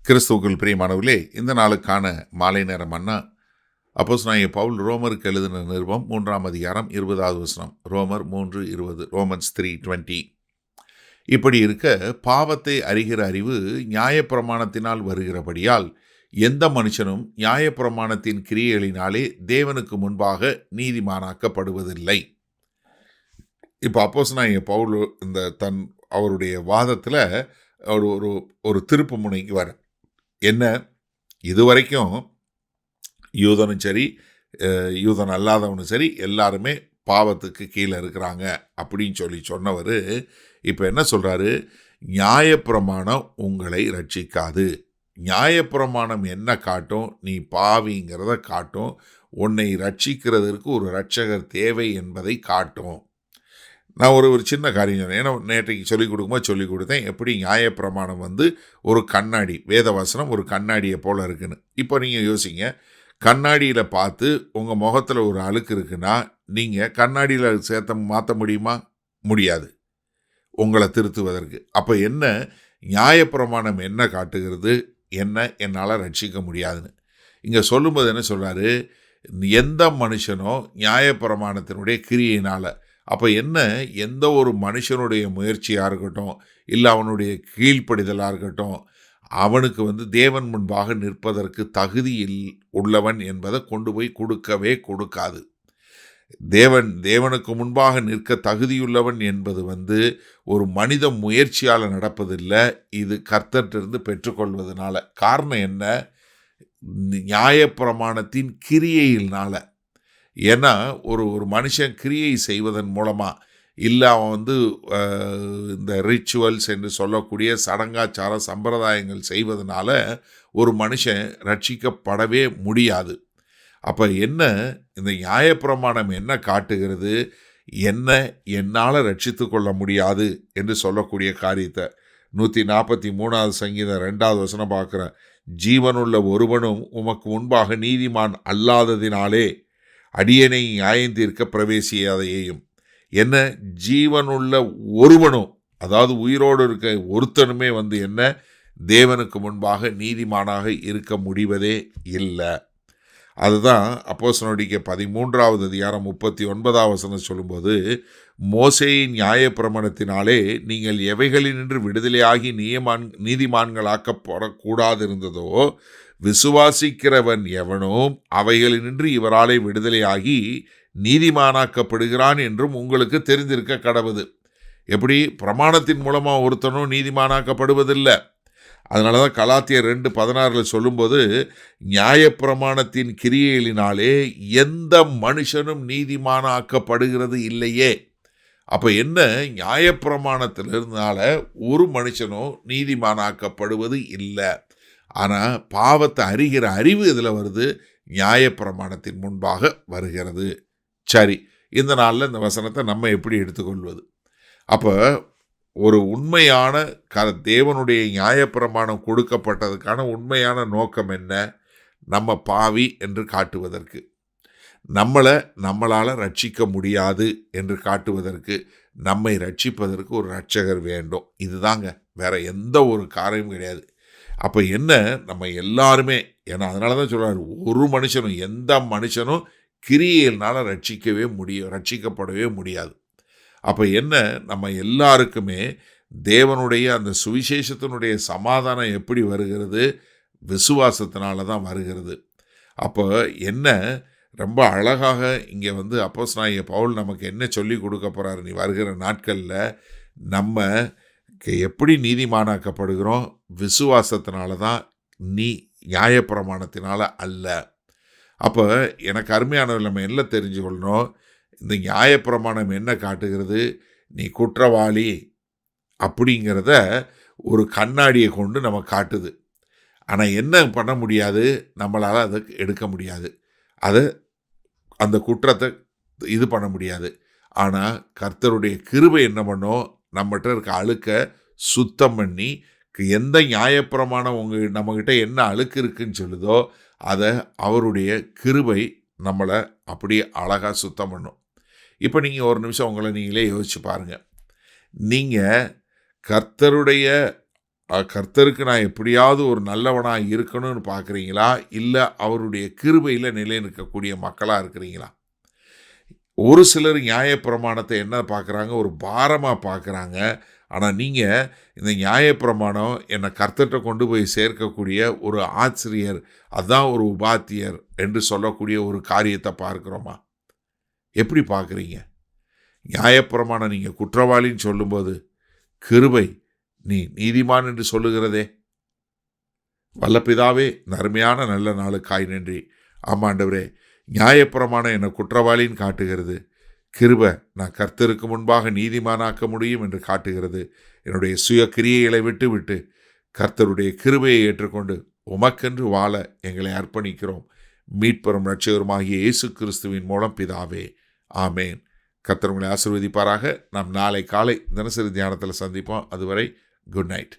கிறிஸ்துவுக்குள் பிரியமானவர்களே, இந்த நாளுக்கான மாலை நேர மன்னா அப்போஸ்தலனாகிய பவுல் ரோமருக்கு எழுதின நிருபம் 3ஆம் அதிகாரம் 20வது வசனம். ரோமர் 3:20, ரோமன்ஸ் 3:20. இப்படி இருக்க, பாவத்தை அறிகிற அறிவு நியாயப்பிரமாணத்தினால் வருகிறபடியால் எந்த மனுஷனும் நியாயப்பிரமாணத்தின் கிரியைகளினாலே தேவனுக்கு முன்பாக நீதிமானாக்கப்படுவதில்லை. இப்போ அப்போஸ்தலனாகிய பவுல் இந்த அவருடைய வாதத்தில் ஒரு திருப்பு முனைக்கு வர என்ன, இதுவரைக்கும் யூதனும் சரி யூதன் அல்லாதவனும் சரி எல்லாருமே பாவத்துக்கு கீழே இருக்கிறாங்க அப்படின்னு சொன்னவர் இப்போ என்ன சொல்கிறாரு? நியாயப்பிரமாணம் உங்களை ரட்சிக்காது. நியாயப்பிரமாணம் என்ன காட்டும்? நீ பாவிங்கிறத காட்டும். உன்னை ரட்சிக்கிறதற்கு ஒரு இரட்சகர் தேவை என்பதை காட்டும். நான் ஒரு சின்ன காரியம் சொன்னேன். ஏன்னா நேற்றைக்கு சொல்லிக் கொடுத்தேன் எப்படி நியாயப்பிரமாணம் ஒரு கண்ணாடி, வேதவசனம் ஒரு கண்ணாடியை போல் இருக்குன்னு. இப்போ நீங்கள் யோசிங்க, கண்ணாடியில் பார்த்து உங்கள் முகத்தில் ஒரு அழுக்கு இருக்குன்னா நீங்கள் கண்ணாடியில் சேர்த்த மாற்ற முடியுமா? முடியாது, உங்களை திருத்துவதற்கு. அப்போ என்ன, நியாயப்பிரமாணம் என்ன காட்டுகிறது? என்ன என்னால் ரட்சிக்க முடியாதுன்னு இங்கே சொல்லும்போது என்ன சொல்கிறாரு? எந்த மனுஷனோ நியாயப்பிரமாணத்தினுடைய கிரியையினால், அப்போ என்ன, எந்த ஒரு மனுஷனுடைய முயற்சியாக இருக்கட்டும், இல்லை அவனுடைய கீழ்ப்படிதலாக இருக்கட்டும், அவனுக்கு தேவன் முன்பாக நிற்பதற்கு தகுதியில் உள்ளவன் என்பதை கொண்டு போய் கொடுக்கவே கொடுக்காது. தேவனுக்கு முன்பாக நிற்க தகுதியுள்ளவன் என்பது ஒரு மனித முயற்சியால் நடப்பதில்லை, இது கர்த்தரிலிருந்து பெற்றுக்கொள்வதனால. காரணம் என்ன? நியாயப்பிரமாணத்தின் கிரியையினால. ஏன்னா ஒரு மனுஷன் கிரியை செய்வதன் மூலமாக, இல்லை அவன் இந்த ரிச்சுவல்ஸ் என்று சொல்லக்கூடிய சடங்காச்சார சம்பிரதாயங்கள் செய்வதனால ஒரு மனுஷன் ரட்சிக்கப்படவே முடியாது. அப்போ என்ன, இந்த நியாயப்பிரமாணம் என்ன காட்டுகிறது? என்ன என்னால் ரட்சித்து கொள்ள முடியாது என்று சொல்லக்கூடிய காரியத்தை 143வது சங்கீதம் 2வது வசனம் பார்க்குறேன். ஜீவனுள்ள ஒருவனும் உமக்கு முன்பாக நீதிமான் அல்லாததினாலே அடியனை நியாயந்தீர்க்க பிரவேசியாதையும். என்ன, ஜீவனுள்ள ஒருவனும், அதாவது உயிரோடு இருக்க ஒருத்தனுமே என்ன, தேவனுக்கு முன்பாக நீதிமானாக இருக்க முடிவதே இல்லை. அதுதான் அப்போஸ்தலனுடைய 13வது அதிகாரம் 39வது வசனம் சொல்லும்போது, மோசேயின் நியாயப்பிரமாணத்தினாலே நீங்கள் எவைகளினின்று விடுதலையாகி நீதிமான்களாக்கப்படக்கூடாதிருந்ததோ, விசுவாசிக்கிறவன் எவனும் அவைகளினின்று இவராலே விடுதலையாகி நீதிமானாக்கப்படுகிறான் என்றும் உங்களுக்கு தெரிந்திருக்க கடவுது. எப்படி? பிரமாணத்தின் மூலமாக ஒருத்தனும் நீதிமானாக்கப்படுவதில்லை. அதனால தான் கலாத்தியர் 2:16 சொல்லும்போது, நியாயப்பிரமாணத்தின் கிரியைகளினாலே எந்த மனுஷனும் நீதிமானாக்கப்படுகிறது இல்லையே. அப்போ என்ன, நியாயப்பிரமாணத்திலிருந்தால ஒரு மனுஷனும் நீதிமானாக்கப்படுவது இல்லை. ஆனால் பாவத்தை அறிகிற அறிவு இதில் வருது, நியாயப்பிரமாணத்தின் முன்பாக வருகிறது. சரி, இந்த நாளில் இந்த வசனத்தை நம்ம எப்படி எடுத்துக்கொள்வது? அப்போ ஒரு உண்மையான தேவனுடைய நியாயப்பிரமாணம் கொடுக்கப்பட்டதுக்கான உண்மையான நோக்கம் என்ன? நம்ம பாவி என்று காட்டுவதற்கு, நம்மளால் ரட்சிக்க முடியாது என்று காட்டுவதற்கு, நம்மை ரட்சிப்பதற்கு ஒரு இரட்சகர் வேண்டும். இதுதாங்க, வேற எந்த ஒரு காரியமும் கிடையாது. அப்போ என்ன, நம்ம எல்லாருமே, ஏன்னா அதனால தான் சொல்கிறார், ஒரு மனுஷனும் எந்த மனுஷனும் கிரியையினால் ரட்சிக்கப்படவே முடியாது. அப்போ என்ன, நம்ம எல்லாருக்குமே தேவனுடைய அந்த சுவிசேஷத்தினுடைய சமாதானம் எப்படி வருகிறது? விசுவாசத்தினால தான் வருகிறது. அப்போ என்ன, ரொம்ப அழகாக இங்கே அப்போஸ்தலனாகிய பவுல் நமக்கு என்ன சொல்லி கொடுக்க போகிறார்? நீ வருகிற நாட்களில் நம்ம எப்படி நீதிமானாக்கப்படுகிறோம்? விசுவாசத்தினால தான், நியாயப்பிரமாணத்தினால அல்ல. அப்போ எனக்கு அருமையானவர், நம்ம எல்லாம் தெரிஞ்சுக்கொள்ளணும், இந்த நியாயப்பிரமாணம் என்ன காட்டுகிறது? நீ குற்றவாளி அப்படிங்கிறத ஒரு கண்ணாடியை கொண்டு நம்ம காட்டுது. ஆனால் என்ன பண்ண முடியாது? நம்மளால் அதை எடுக்க முடியாது, அந்த குற்றத்தை இது பண்ண முடியாது. ஆனால் கர்த்தருடைய கிருபை என்ன பண்ணோம்? நம்மகிட்ட இருக்க அழுக்க சுத்தம் பண்ணி, எந்த நியாயப்பிரமாணம் நம்மகிட்ட என்ன அழுக்கு இருக்குன்னு சொல்லுதோ அதை அவருடைய கிருபை நம்மளை அப்படியே அழகாக சுத்தம் பண்ணும். இப்போ நீங்கள் ஒரு நிமிஷம் உங்களை நீங்களே யோசிச்சு பாருங்கள். நீங்கள் கர்த்தருடைய கர்த்தருக்கு நான் எப்படியாவது ஒரு நல்லவனாக இருக்கணும்னு பார்க்குறீங்களா, இல்லை அவருடைய கிருபையில் நிலை நிற்கக்கூடிய மக்களாக இருக்கிறீங்களா? ஒரு சிலர் நியாயப்பிரமாணத்தை என்ன பார்க்குறாங்க, ஒரு பாரமாக பார்க்குறாங்க. ஆனால் நீங்கள் இந்த நியாயப்பிரமாணம் என்னை கர்த்தர்கிட்ட கொண்டு போய் சேர்க்கக்கூடிய ஒரு ஆசிரியர், அதான் ஒரு உபாத்தியர் என்று சொல்லக்கூடிய ஒரு காரியத்தை பார்க்குறோமா? எப்படி பார்க்குறீங்க? நியாயப்பிரமாணம் நீங்கள் குற்றவாளின்னு சொல்லும்போது, கிருபை நீ நீதிமான் என்று சொல்லுகிறதே. வல்லபிதாவே, அருமையான நல்ல நாளுக்காய் நன்றி. ஆமாண்டவரே, நியாயப்பிரமாணம் என்னை குற்றவாளின்னு காட்டுகிறது. கிருபை நான் கர்த்தருக்கு முன்பாக நீதிமானாக்க முடியும் என்று காட்டுகிறது. என்னுடைய சுய கிரியைகளை விட்டு கர்த்தருடைய கிருபையை ஏற்றுக்கொண்டு உமக்கென்று வாழ எங்களை அர்ப்பணிக்கிறோம். மீட்பெறும் இரட்சகருமாகிய இயேசு கிறிஸ்துவின் மூலம் பிதாவே, ஆமேன். கர்த்தர் உங்களை ஆசீர்வதிப்பாராக. நாம் நாளை காலை தினசரி தியானத்தில் சந்திப்போம். அதுவரை குட் நைட்.